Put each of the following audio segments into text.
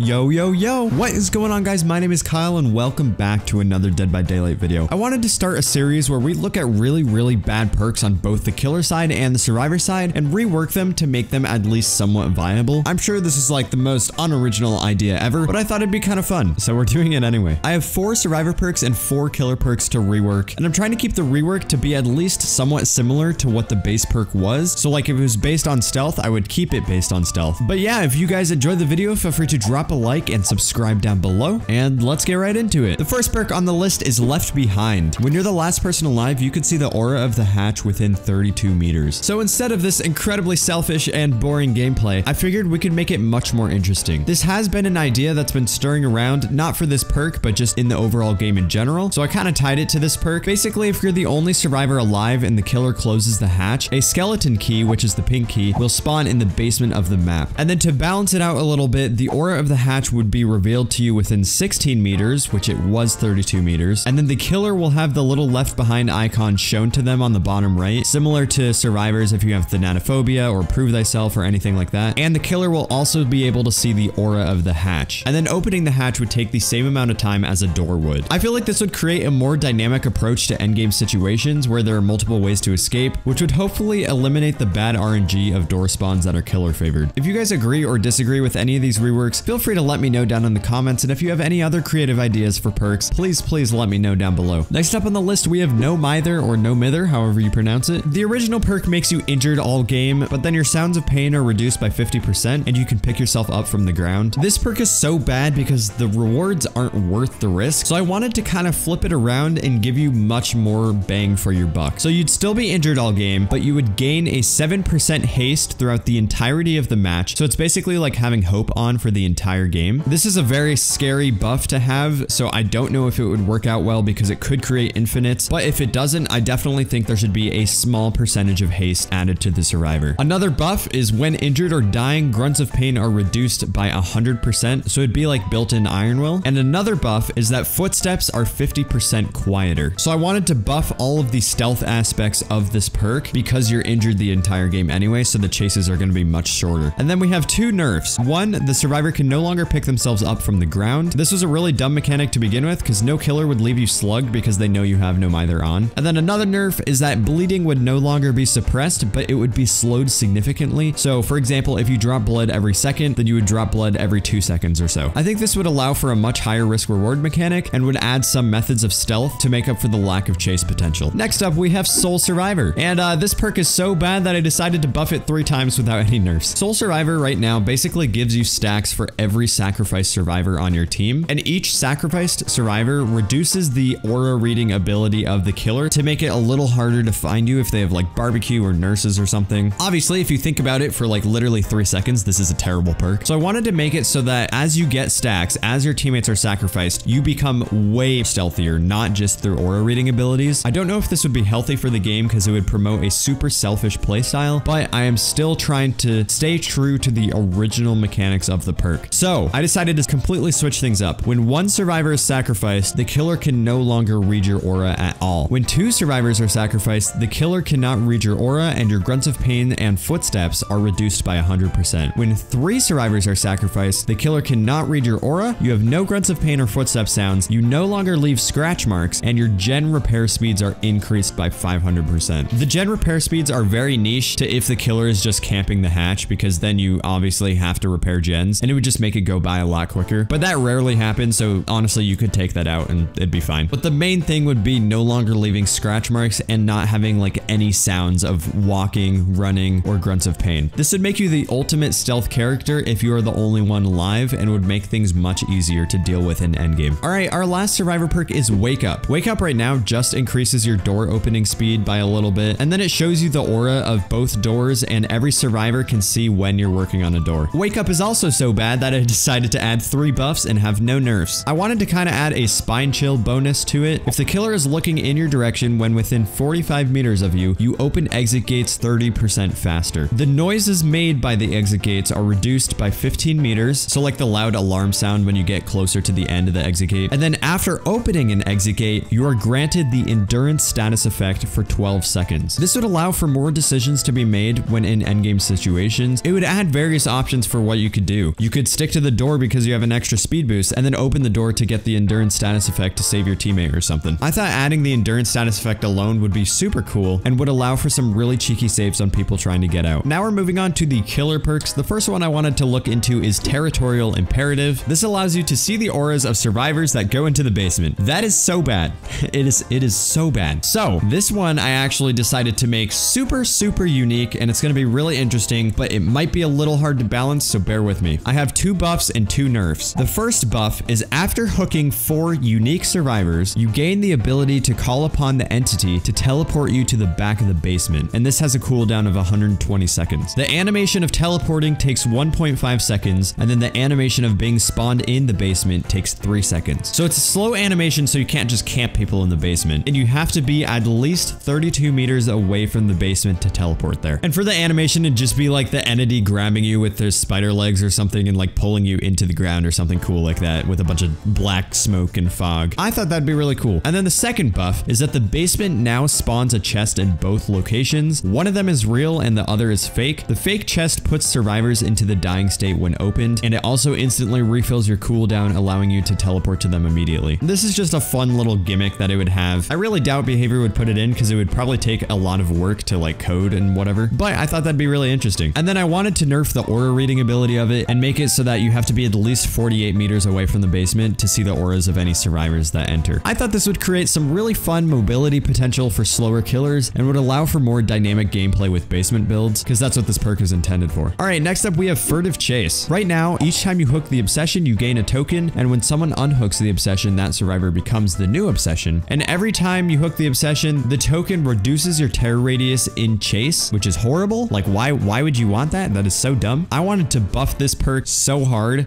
Yo, what is going on, guys? My name is Kyle and welcome back to another Dead by Daylight video. I wanted to start a series where we look at really bad perks on both the killer side and the survivor side and rework them to make them at least somewhat viable. I'm sure this is like the most unoriginal idea ever, but I thought it'd be kind of fun, so we're doing it anyway. I have 4 survivor perks and 4 killer perks to rework, and I'm trying to keep the rework to be at least somewhat similar to what the base perk was. So like if it was based on stealth, I would keep it based on stealth. But yeah, if you guys enjoyed the video, feel free to drop a like and subscribe down below, and let's get right into it. The first perk on the list is Left Behind. When you're the last person alive, you can see the aura of the hatch within 32 meters. So instead of this incredibly selfish and boring gameplay, I figured we could make it much more interesting. This has been an idea that's been stirring around, not for this perk, but just in the overall game in general. So I kind of tied it to this perk. Basically, if you're the only survivor alive and the killer closes the hatch, a skeleton key, which is the pink key, will spawn in the basement of the map. And then to balance it out a little bit, the aura of the hatch would be revealed to you within 16 meters, which it was 32 meters. And then the killer will have the little Left Behind icon shown to them on the bottom right, similar to survivors if you have thanatophobia or prove thyself or anything like that. And the killer will also be able to see the aura of the hatch. And then opening the hatch would take the same amount of time as a door would. I feel like this would create a more dynamic approach to endgame situations where there are multiple ways to escape, which would hopefully eliminate the bad RNG of door spawns that are killer favored. If you guys agree or disagree with any of these reworks, feel free to let me know down in the comments, and if you have any other creative ideas for perks, please let me know down below. Next up on the list, we have No Mither or No Mither, however you pronounce it. The original perk makes you injured all game, but then your sounds of pain are reduced by 50% and you can pick yourself up from the ground. This perk is so bad because the rewards aren't worth the risk, so I wanted to kind of flip it around and give you much more bang for your buck. So you'd still be injured all game, but you would gain a 7% haste throughout the entirety of the match, so it's basically like having hope on for the entire game. This is a very scary buff to have, so I don't know if it would work out well because it could create infinites, but if it doesn't, I definitely think there should be a small percentage of haste added to the survivor. Another buff is when injured or dying, grunts of pain are reduced by 100%, so it'd be like built-in Iron Will. And another buff is that footsteps are 50% quieter. So I wanted to buff all of the stealth aspects of this perk because you're injured the entire game anyway, so the chases are going to be much shorter. And then we have 2 nerfs. One, the survivor can no longer pick themselves up from the ground. This was a really dumb mechanic to begin with because no killer would leave you slugged because they know you have No Mither on. And then another nerf is that bleeding would no longer be suppressed, but it would be slowed significantly. So for example, if you drop blood every second, then you would drop blood every 2 seconds or so. I think this would allow for a much higher risk reward mechanic and would add some methods of stealth to make up for the lack of chase potential. Next up, we have Soul Survivor. And this perk is so bad that I decided to buff it 3 times without any nerfs. Soul Survivor right now basically gives you stacks for every sacrificed survivor on your team, and each sacrificed survivor reduces the aura reading ability of the killer to make it a little harder to find you if they have like barbecue or nurses or something. Obviously, if you think about it for like literally 3 seconds, this is a terrible perk. So I wanted to make it so that as you get stacks, as your teammates are sacrificed, you become way stealthier, not just through aura reading abilities. I don't know if this would be healthy for the game because it would promote a super selfish playstyle, but I am still trying to stay true to the original mechanics of the perk. So I decided to completely switch things up. When 1 survivor is sacrificed, the killer can no longer read your aura at all. When 2 survivors are sacrificed, the killer cannot read your aura and your grunts of pain and footsteps are reduced by 100%. When 3 survivors are sacrificed, the killer cannot read your aura, you have no grunts of pain or footstep sounds, you no longer leave scratch marks, and your gen repair speeds are increased by 500%. The gen repair speeds are very niche to if the killer is just camping the hatch, because then you obviously have to repair gens and it would just make it go by a lot quicker. But that rarely happens, so honestly you could take that out and it'd be fine. But the main thing would be no longer leaving scratch marks and not having like any sounds of walking, running, or grunts of pain. This would make you the ultimate stealth character if you are the only one alive and would make things much easier to deal with in endgame. Alright, our last survivor perk is Wake Up. Wake Up right now just increases your door opening speed by a little bit, and then it shows you the aura of both doors and every survivor can see when you're working on a door. Wake Up is also so bad that I decided to add 3 buffs and have no nerfs. I wanted to kind of add a spine chill bonus to it. If the killer is looking in your direction when within 45 meters of you, you open exit gates 30% faster. The noises made by the exit gates are reduced by 15 meters, so like the loud alarm sound when you get closer to the end of the exit gate. And then after opening an exit gate, you are granted the endurance status effect for 12 seconds. This would allow for more decisions to be made when in endgame situations. It would add various options for what you could do. You could stick stick to the door because you have an extra speed boost, and then open the door to get the endurance status effect to save your teammate or something. I thought adding the endurance status effect alone would be super cool and would allow for some really cheeky saves on people trying to get out. Now we're moving on to the killer perks. The first one I wanted to look into is Territorial Imperative. This allows you to see the auras of survivors that go into the basement. That is so bad. It is so bad. So this one I actually decided to make super unique, and it's going to be really interesting, but it might be a little hard to balance, so bear with me. I have 2 buffs and 2 nerfs. The first buff is after hooking 4 unique survivors, you gain the ability to call upon the entity to teleport you to the back of the basement, and this has a cooldown of 120 seconds. The animation of teleporting takes 1.5 seconds, and then the animation of being spawned in the basement takes 3 seconds. So it's a slow animation, so you can't just camp people in the basement, and you have to be at least 32 meters away from the basement to teleport there. And for the animation, it'd just be like the entity grabbing you with their spider legs or something and like pulling you into the ground or something cool like that with a bunch of black smoke and fog. I thought that'd be really cool. And then the second buff is that the basement now spawns a chest in both locations. One of them is real and the other is fake. The fake chest puts survivors into the dying state when opened, and it also instantly refills your cooldown, allowing you to teleport to them immediately. This is just a fun little gimmick that it would have. I really doubt Behavior would put it in because it would probably take a lot of work to like code and whatever, but I thought that'd be really interesting. And then I wanted to nerf the aura reading ability of it and make it so that you have to be at least 48 meters away from the basement to see the auras of any survivors that enter. I thought this would create some really fun mobility potential for slower killers and would allow for more dynamic gameplay with basement builds, because that's what this perk is intended for. All right, next up we have Furtive Chase. Right now, each time you hook the obsession, you gain a token, and when someone unhooks the obsession, that survivor becomes the new obsession. And every time you hook the obsession, the token reduces your terror radius in chase, which is horrible. Like, why would you want that? That is so dumb. I wanted to buff this perk so hard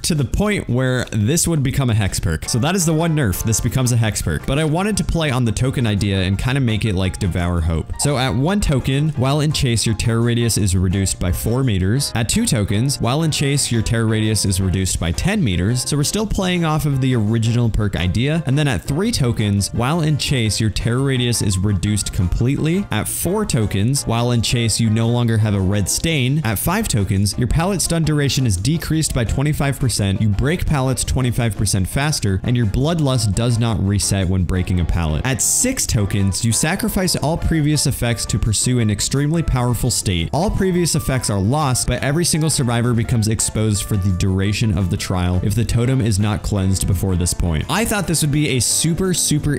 to the point where this would become a hex perk. So that is the one nerf. This becomes a hex perk. But I wanted to play on the token idea and kind of make it like Devour Hope. So at 1 token, while in chase, your terror radius is reduced by 4 meters. At 2 tokens, while in chase, your terror radius is reduced by 10 meters. So we're still playing off of the original perk idea. And then at 3 tokens, while in chase, your terror radius is reduced completely. At 4 tokens, while in chase, you no longer have a red stain. At 5 tokens, your pallet stun duration is decreased by 25%. You break pallets 25% faster, and your bloodlust does not reset when breaking a pallet. At 6 tokens, you sacrifice all previous effects to pursue an extremely powerful state. All previous effects are lost, but every single survivor becomes exposed for the duration of the trial if the totem is not cleansed before this point. I thought this would be a super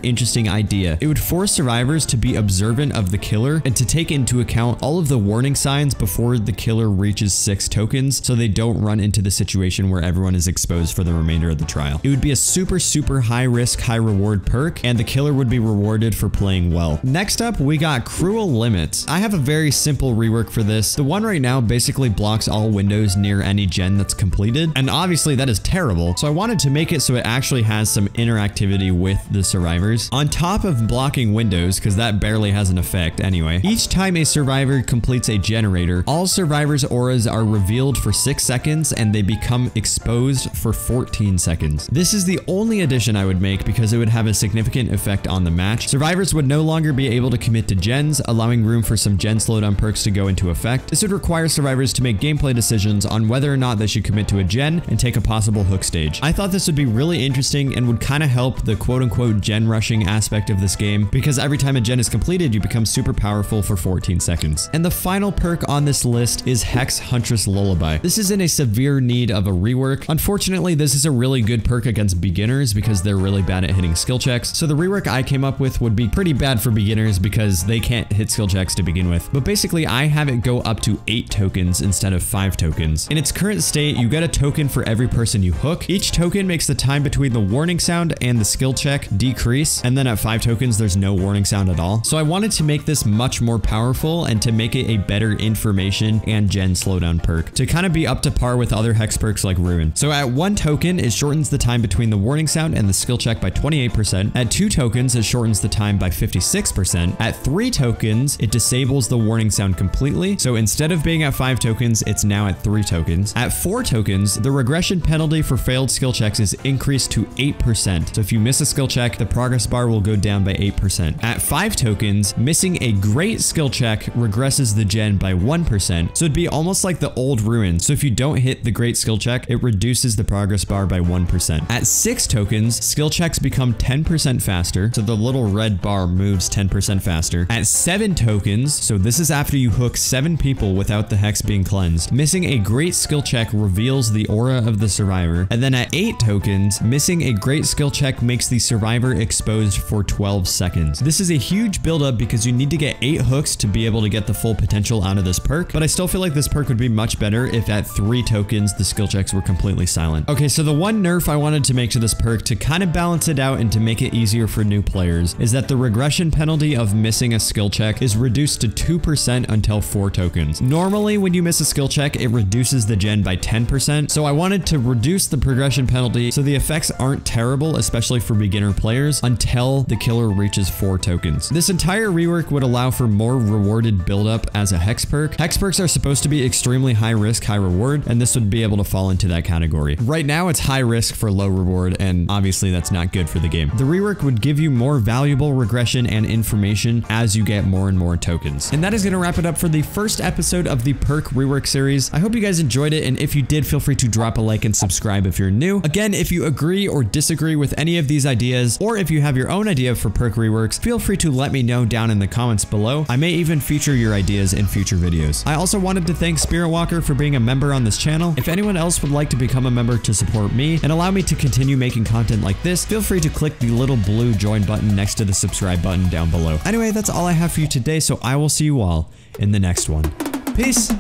interesting idea. It would force survivors to be observant of the killer and to take into account all of the warning signs before the killer reaches 6 tokens, so they don't run into the situation where everyone is exposed for the remainder of the trial. It would be a super high risk, high reward perk, and the killer would be rewarded for playing well. Next up, we got Cruel Limits. I have a very simple rework for this. The one right now basically blocks all windows near any gen that's completed, and obviously that is terrible, so I wanted to make it so it actually has some interactivity with the survivors. On top of blocking windows, because that barely has an effect anyway, each time a survivor completes a generator, all survivors' auras are revealed for 6 seconds and they become exposed for 14 seconds. This is the only addition I would make because it would have a significant effect on the match. Survivors would no longer be able to commit to gens, allowing room for some gen slowdown perks to go into effect. This would require survivors to make gameplay decisions on whether or not they should commit to a gen and take a possible hook stage. I thought this would be really interesting and would kind of help the quote-unquote gen rushing aspect of this game, because every time a gen is completed, you become super powerful for 14 seconds. And the final perk on this list is Hex Huntress Lullaby. This is in a severe need of a rework. Unfortunately, this is a really good perk against beginners because they're really bad at hitting skill checks. So the rework I came up with would be pretty bad for beginners because they can't hit skill checks to begin with. But basically, I have it go up to 8 tokens instead of 5 tokens. In its current state, you get a token for every person you hook. Each token makes the time between the warning sound and the skill check decrease, and then at 5 tokens, there's no warning sound at all. So I wanted to make this much more powerful and to make it a better information and gen slowdown perk to kind of be up to par with other hex perks like Ruin. So at 1 token, it shortens the time between the warning sound and the skill check by 28%. At 2 tokens, it shortens the time by 56%. At 3 tokens, it disables the warning sound completely. So instead of being at 5 tokens, it's now at 3 tokens. At 4 tokens, the regression penalty for failed skill checks is increased to 8%. So if you miss a skill check, the progress bar will go down by 8%. At 5 tokens, missing a great skill check regresses the gen by 1%. So it'd be almost like the old Ruin. So if you don't hit hit the great skill check, it reduces the progress bar by 1%. At 6 tokens, skill checks become 10% faster, so the little red bar moves 10% faster. At 7 tokens, so this is after you hook 7 people without the hex being cleansed, missing a great skill check reveals the aura of the survivor. And then at 8 tokens, missing a great skill check makes the survivor exposed for 12 seconds. This is a huge buildup because you need to get 8 hooks to be able to get the full potential out of this perk, but I still feel like this perk would be much better if at 3 tokens the skill checks were completely silent. Okay, so the one nerf I wanted to make to this perk to kind of balance it out and to make it easier for new players is that the regression penalty of missing a skill check is reduced to 2% until 4 tokens. Normally, when you miss a skill check, it reduces the gen by 10%, so I wanted to reduce the progression penalty so the effects aren't terrible, especially for beginner players, until the killer reaches 4 tokens. This entire rework would allow for more rewarded buildup as a hex perk. Hex perks are supposed to be extremely high risk, high reward, and this would be able to fall into that category. Right now, it's high risk for low reward, and obviously that's not good for the game. The rework would give you more valuable regression and information as you get more and more tokens. And that is going to wrap it up for the first episode of the perk rework series. I hope you guys enjoyed it, and if you did, feel free to drop a like and subscribe if you're new. Again, if you agree or disagree with any of these ideas, or if you have your own idea for perk reworks, feel free to let me know down in the comments below. I may even feature your ideas in future videos. I also wanted to thank Spirit Walker for being a member on this channel. If anyone else would like to become a member to support me and allow me to continue making content like this, feel free to click the little blue join button next to the subscribe button down below. Anyway, that's all I have for you today, so I will see you all in the next one. Peace!